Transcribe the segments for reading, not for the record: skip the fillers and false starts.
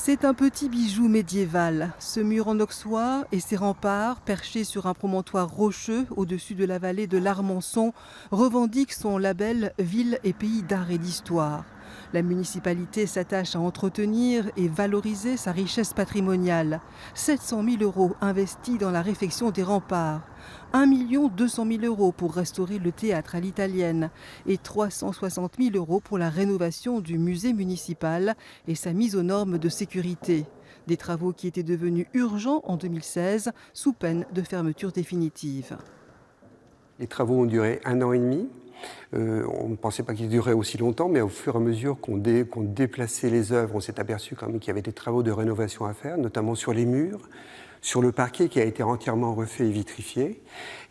C'est un petit bijou médiéval. Ce mur en auxois et ses remparts, perchés sur un promontoire rocheux au-dessus de la vallée de l'Armançon, revendiquent son label Ville et pays d'art et d'histoire. La municipalité s'attache à entretenir et valoriser sa richesse patrimoniale. 700 000 € investis dans la réfection des remparts. 1 200 000 € pour restaurer le théâtre à l'italienne et 360 000 € pour la rénovation du musée municipal et sa mise aux normes de sécurité. Des travaux qui étaient devenus urgents en 2016 sous peine de fermeture définitive. Les travaux ont duré 1 an et demi. On ne pensait pas qu'ils duraient aussi longtemps, mais au fur et à mesure qu'on déplaçait les œuvres, on s'est aperçu quand même qu'il y avait des travaux de rénovation à faire, notamment sur les murs, sur le parquet qui a été entièrement refait et vitrifié.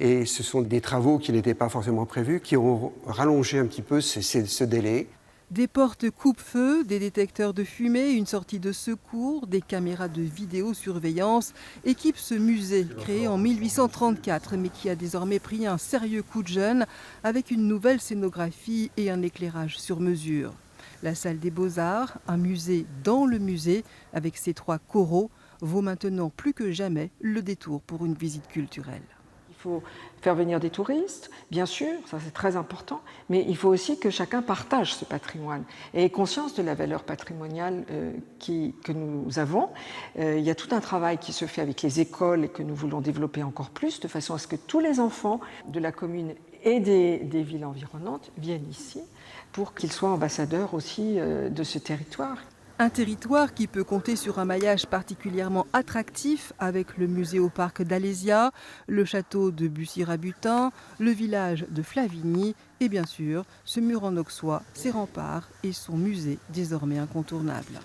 Et ce sont des travaux qui n'étaient pas forcément prévus, qui ont rallongé un petit peu ce délai. Des portes coupe-feu, des détecteurs de fumée, une sortie de secours, des caméras de vidéosurveillance équipent ce musée créé en 1834 mais qui a désormais pris un sérieux coup de jeune avec une nouvelle scénographie et un éclairage sur mesure. La salle des Beaux-Arts, un musée dans le musée avec ses 3 coraux, vaut maintenant plus que jamais le détour pour une visite culturelle. Il faut faire venir des touristes, bien sûr, ça c'est très important, mais il faut aussi que chacun partage ce patrimoine et ait conscience de la valeur patrimoniale que nous avons. Il y a tout un travail qui se fait avec les écoles et que nous voulons développer encore plus, de façon à ce que tous les enfants de la commune et des villes environnantes viennent ici pour qu'ils soient ambassadeurs aussi de ce territoire. Un territoire qui peut compter sur un maillage particulièrement attractif avec le musée au parc d'Alésia, le château de Bussy-Rabutin, le village de Flavigny et bien sûr ce mur en auxois, ses remparts et son musée désormais incontournable.